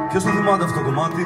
Ποιος το θυμάται αυτό το κομμάτι?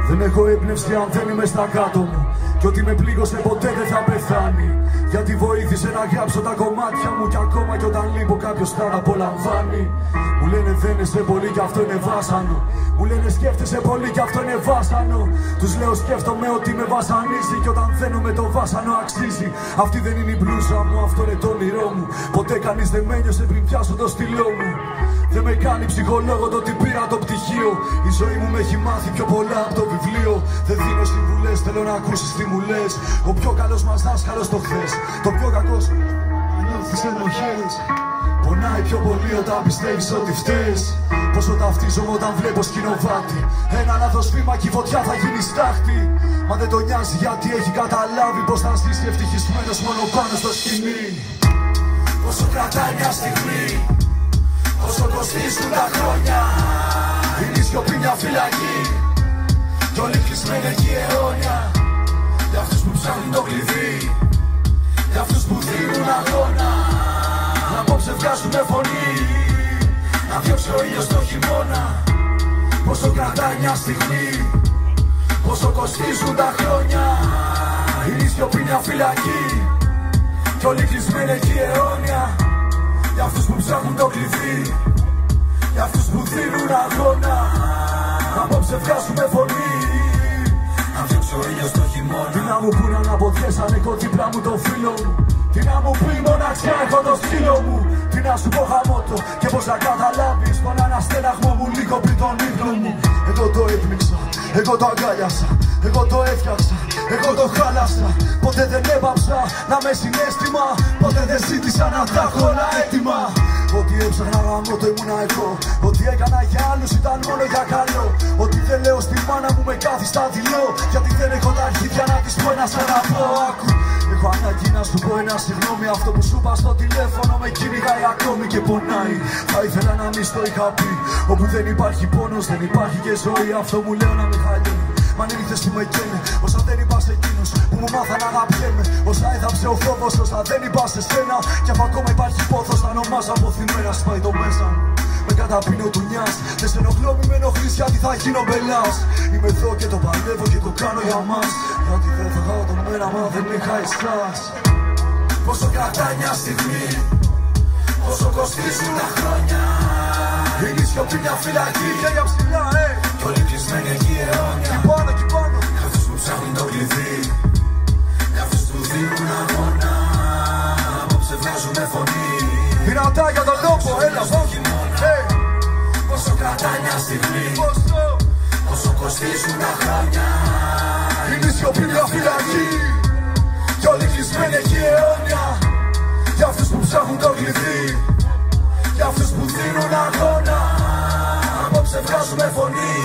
Δεν έχω έμπνευση αν δεν είμαι στα κάτω μου. Κι ό,τι με πλήγωσε ποτέ δεν θα πεθάνει. Γιατί βοήθησε να γράψω τα κομμάτια μου. Κι ακόμα κι όταν λείπω κάποιος θα τα απολαμβάνει. Μου λένε δεν είσαι πολύ κι αυτό είναι βάσανο. Μου λένε σκέφτεσαι πολύ κι αυτό είναι βάσανο. Τους λέω σκέφτομαι ότι με βασανίζει. Κι όταν δένω με το βάσανο αξίζει. Αυτή δεν είναι η μπλούζα μου, αυτό είναι το όνειρό μου. Ποτέ κανείς δεν με ένιωσε πριν πιάσω το στυλό μου. Δεν με κάνει ψυχολόγο το ότι πήρα το πτυχίο. Η ζωή μου με έχει μάθει πιο πολλά από το βιβλίο. Δεν δίνω συμβουλές, θέλω να ακούσεις τι μου λες. Ο πιο καλός μας δάσκαλος το χθες. Το πιο κακός να νιώθεις ενοχές. Πονάει πιο πολύ όταν πιστεύεις ότι φταίς. Πόσο ταυτίζομαι όταν βλέπω σκηνοβάτι. Ένα λάθος βήμα και η φωτιά θα γίνει στάχτη. Μα δεν τον νοιάζει γιατί έχει καταλάβει πως θα ζήσει ευτυχισμένος μόνο πάνω στο σκηνή. Πόσο κρατάει μια στιγμή, πόσο κοστίζουν τα χρόνια. Είναι η σιωπή μια φυλακή κι όλοι κλεισμένοι εκεί αιώνια. Για αυτούς που ψάχνουν το κλειδί, για αυτούς που δίνουν αγώνα. Απόψε βγάζουμε φωνή, να διώξει ο ήλιος το χειμώνα. Πόσο κρατάει μια στιγμή, πόσο κοστίζουν τα χρόνια. Είναι η σιωπή μια φυλακή κι όλοι κλεισμένοι εκεί αιώνια. Για αυτούς που ψάχνουν το κλειδί, για αυτούς που δίνουν αγώνα. Απόψε βγάζουμε φωνή, να διώξει ο ήλιος το χειμώνα. Τι να μου πούνε αν αποδιές αν έχω δίπλα μου το φίλο μου. Τι να μου πει μοναξιά έχω το σκύλο μου. Τι να σου πω χαμότο και πως να καταλάβεις τον αναστέναγμό μου λίγο πριν τον ύπνο μου. Εγώ το έπνιξα, εγώ το αγκάλιασα, εγώ το έφτιαξα, εγώ το χάλασα. Ποτέ δεν έπαψα να με συναίσθημα, ποτέ δεν ζήτησα να τα έχω όλα έτοιμα. Ό,τι έψαχνα γαμώ το ήμουνα εγώ. Ό,τι έκανα για άλλους ήταν μόνο για καλό. Ό,τι δεν λέω στη μάνα μου με κάθιστα δειλό. Γιατί δεν έχω τα αρχίδια να της πω ένα σ' αγαπώ. Άκου, έχω ανάγκη να σου πω ένα συγγνώμη. Αυτό που σου είπα στο τηλέφωνο με κυνηγάει ακόμη και πονάει. Θα ήθελα να μη στο είχα πει. Όπου δεν υπάρχει πόνος δεν υπάρχει και ζωή. Αυτό μου λέω να με χαλύνει. Μα είναι νύχτες που με καίνε, όσα δεν είπα σε εκείνους που μου μάθαν να αγαπιέμαι. Όσα έθαψε ο φόβος, όσα δεν είπα σε σένα. Κι αφού ακόμα υπάρχει πόθος, θα ονομάζω αποθυμένα. Σπάει το μέσα μου, με καταπίνω του νιάς. Δεν σε ενοχλώ, μη με ενοχλείς γιατί θα γίνω μπελάς. Είμαι εδώ και το παλεύω και το κάνω για μας. Γιατί δεν θα δω τον μέρα μα δεν είχα εσάς. Πόσο κρατάει μια στιγμή, πόσο κοστίζουν τα χρόνια. Είναι η σιωπή μια φυλακή, χέρια ψηλά, κι όλοι κλεισμένοι εκεί αιώνια. Για αυτούς που ψάχνουν το κλειδί, για αυτούς που δίνουν αγώνα. Απόψε βγάζουμε φωνή, δυνατά για τον τόπο, έλα βόχη. Πόσο κρατάει μια στιγμή, πόσο κοστίζουν τα χρόνια. Είναι η σιωπή μια φυλακή κι όλοι κλεισμένοι εκεί αιώνια. Για αυτούς που ψάχνουν το κλειδί, για αυτούς που δίνουν αγώνα. Απόψε βγάζουμε φωνή.